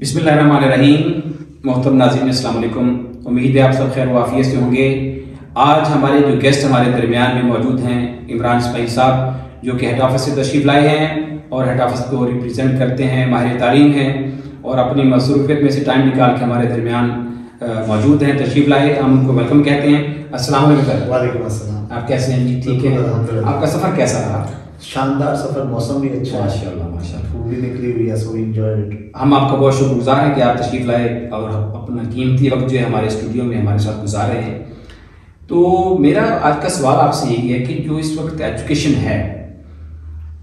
बिस्मिल्लाहिर्रहमानिर्रहीम। मोहतरम नाज़रीन अस्सलाम वालेकुम। उम्मीद है आप सब खैर वाफियत से होंगे। आज हमारे जो गेस्ट हमारे दरमियान में मौजूद हैं इमरान इस्माइल साहब, जो कि हेड ऑफिस से तशरीफ़ लाए हैं और हेड ऑफिस को रिप्रेजेंट करते हैं, माहिर तालीम हैं और अपनी मसरूफियत में से टाइम निकाल के हमारे दरमियान मौजूद हैं, तशरीफ़ लाए। हम उनको वेलकम कहते हैं। अस्सलाम वालेकुम। वालेकुम अस्सलाम। आप कैसे हैं जी? ठीक है। आपका सफ़र कैसा रहा? शानदार सफर, मौसम भी अच्छा है, माशाल्लाह माशाल्लाह। फूड भी निकली हुई है, सो वी एंजॉयड इट। हम आपका बहुत शुक्रगुजार हैं कि आप तशरीफ़ लाए और अपना कीमती वक्त जो है हमारे स्टूडियो में हमारे साथ गुजार रहे हैं। तो मेरा आज का सवाल आपसे यही है कि जो इस वक्त एजुकेशन है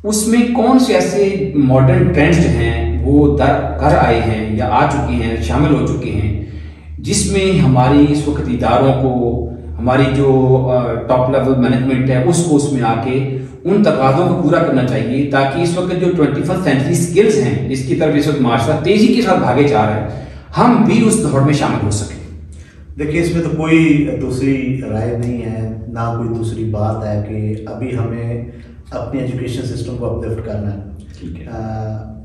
उसमें कौन से ऐसे मॉडर्न ट्रेंड्स जो हैं वो घर आए हैं या आ चुके हैं, शामिल हो चुके हैं, जिसमें हमारी इस वक्त इदारों को, हमारी जो टॉप लेवल मैनेजमेंट है उसको उसमें आके उन तकाज़ों को पूरा करना चाहिए, ताकि इस वक्त जो 21st सेंचुरी स्किल्स हैं जिसकी तरफ इस वक्त माशरा तेज़ी के साथ भागे जा रहा है, हम भी उस दौड़ में शामिल हो सकें। देखिए, इसमें तो कोई दूसरी राय नहीं है, ना कोई दूसरी बात है कि अभी हमें अपनी एजुकेशन सिस्टम को अपलिफ्ट करना है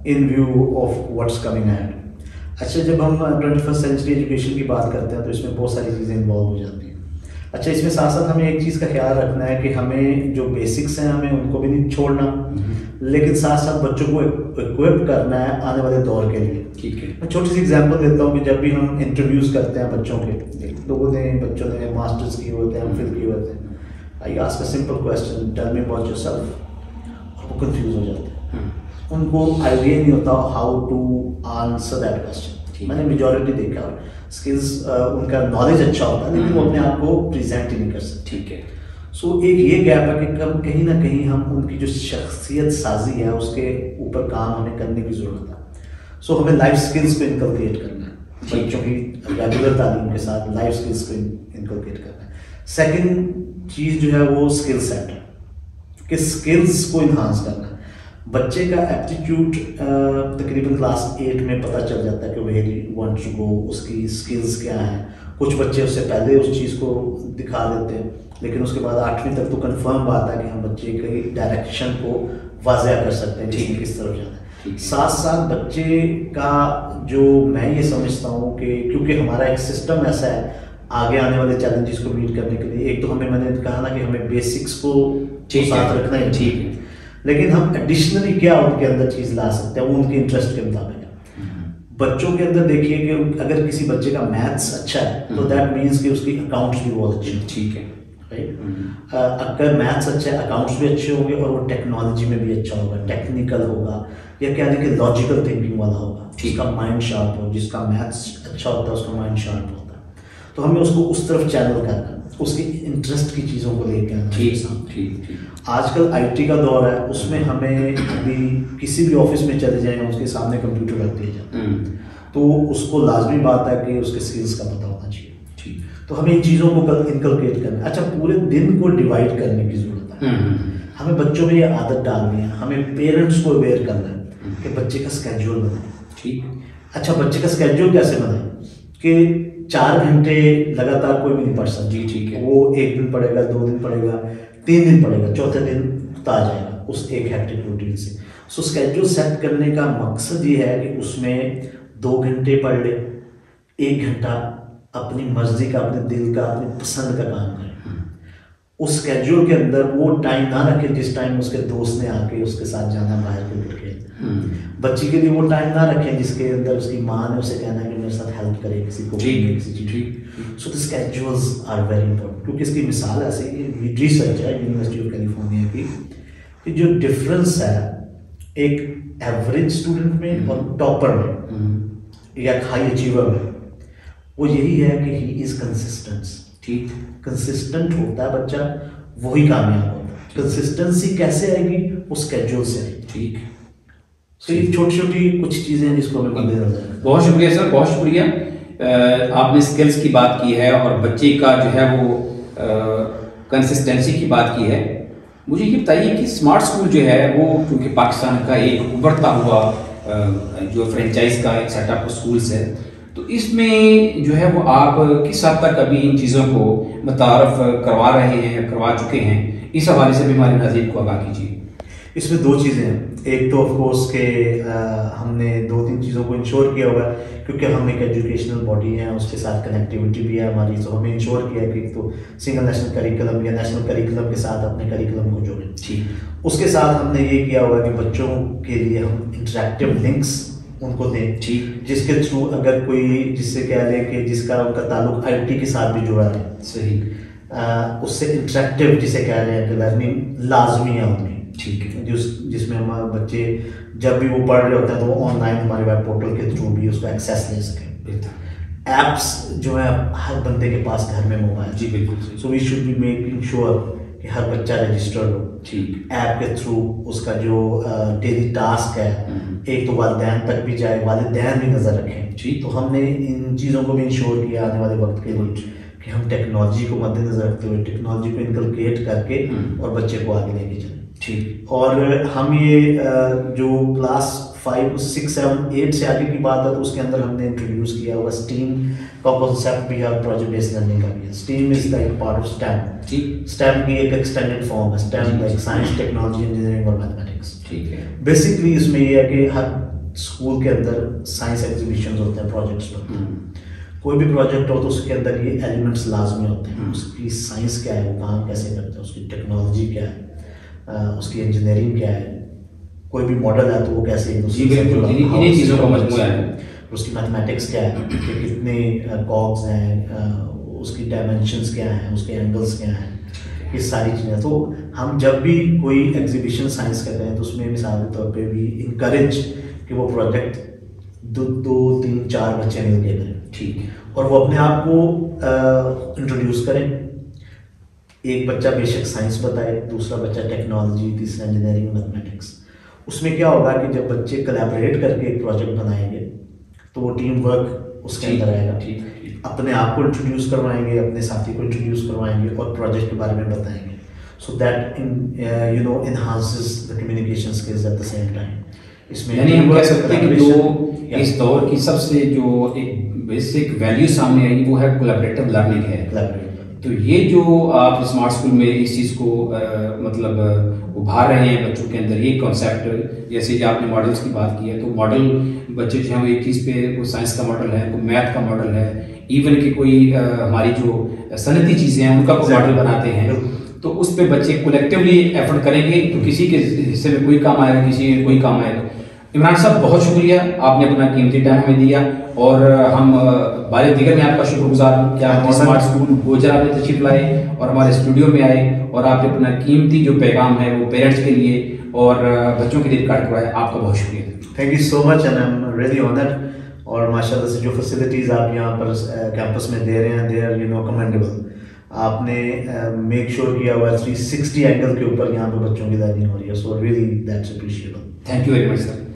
इन view of what's coming ahead. अच्छा, जब हम 21st सेंचुरी एजुकेशन की बात करते हैं तो इसमें बहुत सारी चीज़ें इन्वॉल्व हो जाती हैं। अच्छा, इसमें साथ साथ हमें एक चीज़ का ख्याल रखना है कि हमें जो बेसिक्स हैं हमें उनको भी नहीं छोड़ना, लेकिन साथ साथ बच्चों को इक्विप करना है आने वाले दौर के लिए। ठीक है। मैं छोटी सी एग्जांपल देता हूँ कि जब भी हम इंटरव्यूज़ करते हैं बच्चों के, बच्चों ने मास्टर्स किए होते हैं, एमफिल किए होते हैं, I ask a simple question, tell me about yourself, और वो कंफ्यूज हो जाते हैं। उनको आइडिया नहीं होता how to answer that question. मैंने मेजॉरिटी देखा, स्किल्स उनका नॉलेज अच्छा होता है लेकिन वो अपने आप को प्रेजेंट ही नहीं कर सकते। ठीक है। सो एक ये गैप है कि कहीं ना कहीं हम उनकी जो शख्सियत साजी है उसके ऊपर काम हमें करने की ज़रूरत है। सो हमें लाइफ स्किल्स को इनकलकेट करना है, बच्चों की रेगुलर तालीम के साथ लाइफ स्किल्स को इनकलकेट करना है। सेकंड चीज़ जो है वो स्किल सेट है कि स्किल्स को इन्हांस करना है। बच्चे का एप्टीट्यूड तकरीबन क्लास 8 में पता चल जाता है कि where he wants to go, उसकी स्किल्स क्या हैं। कुछ बच्चे उससे पहले उस चीज़ को दिखा देते हैं, लेकिन उसके बाद 8वीं तक तो कंफर्म बात है कि हम बच्चे की डायरेक्शन को वाज़ेह कर सकते हैं कि किस तरफ जाना है। साथ साथ बच्चे का जो मैं ये समझता हूँ कि क्योंकि हमारा एक सिस्टम ऐसा है आगे आने वाले चैलेंजेस को मीट करने के लिए, एक तो हमें, मैंने कहा ना कि हमें बेसिक्स को साथ रखना ही ठीक है, लेकिन हम एडिशनली क्या उनके अंदर चीज़ ला सकते हैं वो उनके इंटरेस्ट के मुताबिक है। बच्चों के अंदर देखिए कि अगर किसी बच्चे का मैथ्स अच्छा है तो दैट मीन्स कि उसकी अकाउंट्स भी बहुत अच्छी है। ठीक है, राइट। अगर मैथ्स अच्छा है, अकाउंट्स भी अच्छे होंगे और वो टेक्नोलॉजी में भी अच्छा होगा, टेक्निकल होगा, या क्या कि लॉजिकल थिंकिंग वाला होगा, जिसका माइंड शार्प हो। जिसका मैथ्स अच्छा होता है उसका माइंड शार्प होता है, तो हमें उसको उस तरफ चैनल करना, उसके इंटरेस्ट की चीज़ों को लेकर आना। ठीक। आजकल आईटी का दौर है, उसमें हमें अभी किसी भी ऑफिस में चले जाएं उसके सामने कंप्यूटर रख दिया जाता है, तो उसको लाजमी बात है कि उसके स्किल्स का पता होना चाहिए। ठीक, तो हमें इन चीज़ों को इनकलकेट करना है। अच्छा, पूरे दिन को डिवाइड करने की ज़रूरत है। हमें बच्चों में ये आदत डालनी है, हमें पेरेंट्स को अवेयर करना है कि बच्चे का स्केड्यूल बनाए। ठीक। अच्छा, बच्चे का स्केड्यूल कैसे बनाए कि 4 घंटे लगातार कोई भी नहीं पढ़ सकता। जी ठीक है। वो 1 दिन पढ़ेगा, 2 दिन पढ़ेगा, 3 दिन पढ़ेगा, चौथे दिन आ जाएगा उस एक हेक्टिक रूटीन से। सो स्केड्यूल सेट करने का मकसद ये है कि उसमें 2 घंटे पढ़ ले, 1 घंटा अपनी मर्जी का, अपने दिल का, अपनी पसंद का काम करे। उस स्केड्यूल के अंदर वो टाइम ना रखे जिस टाइम उसके दोस्त ने आके उसके साथ जाना बाहर क्रिकेट खेलने। बच्ची के लिए वो टाइम ना रखें जिसके अंदर उसकी माँ ने उसे कहना है कि मेरे साथ हेल्प करे किसी को, किसी चीज़। So the schedules are very important, क्योंकि इसकी मिसाल ऐसे ही रिसर्च है यूनिवर्सिटी ऑफ कैलिफोर्निया की कि जो डिफरेंस है एक एवरेज स्टूडेंट में और टॉपर में या हाई अचीवर में, वो यही है कि ही इज़ कंसिस्टेंट। ठीक, कंसिस्टेंट होता है बच्चा, वही कामयाब होता है। कंसिस्टेंसी कैसे आएगी? वो स्केड्यूल से आएगी। ठीक, तो ये छोटी छोटी कुछ चीज़ें हैं जिसको हमें मद्देनजर रखना है। बहुत शुक्रिया सर, बहुत शुक्रिया। आपने स्किल्स की बात की है और बच्चे का जो है वो कंसिस्टेंसी की बात की है। मुझे ये बताइए कि स्मार्ट स्कूल जो है वो क्योंकि पाकिस्तान का एक उभरता हुआ जो फ्रेंचाइज का एक सेटअप स्कूल्स है, तो इसमें जो है वो आप किस हद तक अभी इन चीज़ों को मुतारफ़ करवा रहे हैं, करवा चुके हैं? इस हवाले से भी हमारे नाज़रीन को आगाह कीजिए। इसमें 2 चीज़ें हैं। एक तो ऑफ कोर्स के हमने 2-3 चीज़ों को इंश्योर किया हुआ है, क्योंकि हम एक एजुकेशनल बॉडी है, उसके साथ कनेक्टिविटी भी है हमारी, तो हमने इंश्योर किया कि एक तो सिंगल नेशनल करिकुलम या नेशनल करिकुलम के साथ अपने करिकुलम को जोड़ें। ठीक। उसके साथ हमने ये किया हुआ है कि बच्चों के लिए हम इंटरेक्टिव लिंक्स उनको दें, ठीक, जिसके थ्रू अगर कोई जिससे कह लें कि जिसका उनका ताल्लुक आईटी के साथ भी जुड़ा है, सही, उससे इंटरेक्टिव जिसे कह रहे हैं कि लर्निंग लाजमी है उनकी। ठीक है। जिसमें हमारे बच्चे जब भी वो पढ़ रहे होते हैं तो वो ऑनलाइन हमारे वेब पोर्टल के थ्रू भी उसको एक्सेस ले सकें। एप्स जो है हर बंदे के पास घर में मोबाइल, जी बिल्कुल, so we should be making sure कि हर बच्चा रजिस्टर्ड हो। ठीक। ऐप के थ्रू उसका जो डेली टास्क है, एक तो वालिदैन तक भी जाए, वालिदैन भी नज़र रखें। ठीक। तो हमने इन चीज़ों को भी इंश्योर किया आने वाले वक्त के लिए कि हम टेक्नोलॉजी को मद्देनजर रखते हुए टेक्नोलॉजी को इनकलकेट करके और बच्चे को आगे लेके चलें। ठीक। और हम ये जो क्लास 5, 6, 7, 8 से आगे की बात है तो उसके अंदर हमने इंट्रोड्यूस किया हुआ स्टीम का कॉन्सेप्ट भी है, प्रोजेक्ट बेस्ड लर्निंग का भी है। Steam is like part of stem. ठीक। स्टेम की एक एक्सटेंडेड फॉर्म है, stem like science, technology, engineering और मैथमेटिक्स। ठीक है। बेसिकली इसमें ये है कि हर स्कूल के अंदर साइंस एग्जीबिशंस होते हैं, प्रोजेक्ट्स होते हैं। कोई भी प्रोजेक्ट हो तो उसके अंदर ये एलिमेंट्स लाजमी होते हैं। उसकी साइंस क्या है, वो काम कैसे करता है, उसकी टेक्नोलॉजी क्या है, उसकी इंजीनियरिंग क्या है, कोई भी मॉडल है तो वो कैसे इन्हीं चीज़ों का मजमूआ है। उसकी मैथमेटिक्स क्या है कि कितने कॉग्स हैं, उसकी डायमेंशंस क्या हैं, उसके एंगल्स क्या हैं, ये सारी चीज़ें। तो हम जब भी कोई एग्जीबिशन साइंस कर रहे हैं तो उसमें मिसाल के तौर पे भी इंकरेज कि वो प्रोजेक्ट 2, 3, 4 बच्चे मिल के करें। ठीक। और वो अपने आप को इंट्रोड्यूस करें। एक बच्चा बेशक साइंस बताए, दूसरा बच्चा टेक्नोलॉजी, तीसरा इंजीनियरिंग, मैथमेटिक्स। उसमें क्या होगा कि जब बच्चे कोलैबोरेट करके एक प्रोजेक्ट बनाएंगे तो वो टीम वर्क उसके अंदर आएगा। ठीक। अपने आप को इंट्रोड्यूस करवाएंगे, अपने साथी को इंट्रोड्यूस करवाएंगे और प्रोजेक्ट के बारे में बताएंगे, so that enhances the communication skills at the same time. इसमें यानी हम कह सकते हैं कि जो इस दौर की सबसे जो एक बेसिक वैल्यू सामने आई वो है कोलैबोरेटिव लर्निंग है। तो ये जो आप स्मार्ट स्कूल में इस चीज़ को मतलब उभार रहे हैं बच्चों के अंदर, ये कॉन्सेप्ट, जैसे कि आपने मॉडल्स की बात की है, तो मॉडल बच्चे जो हैं वो एक चीज़ पे, कोई साइंस का मॉडल है, कोई मैथ का मॉडल है, इवन कि कोई हमारी जो सनती चीज़ें हैं उनका कोई मॉडल बनाते हैं, तो उस पर बच्चे कलेक्टिवली एफर्ट करेंगे तो किसी के हिस्से में कोई काम आएगा, किसी में कोई काम आएगा। इमरान साहब बहुत शुक्रिया, आपने अपना कीमती टाइम हमें दिया और हम बारे दिगर में आपका शुक्रगुजार हूँ कि आप स्मार्ट स्कूल गोजरा में तशरीफ लाए और हमारे स्टूडियो में आए और आपने अपना कीमती जो पैगाम है वो पेरेंट्स के लिए और बच्चों के लिए रिकॉर्ड करवाया। आपका बहुत शुक्रिया। Thank you so much and I am really honoured. और माशाल्लाह से जो फैसिलिटीज़ आप यहाँ पर कैंपस में दे रहे हैं, दे आर कमेंडेबल। आपने मेक श्योर किया हुआ 360 एंगल के ऊपर यहाँ पे बच्चों की लर्निंग हो रही है, so really that's appreciable. Thank you very much sir.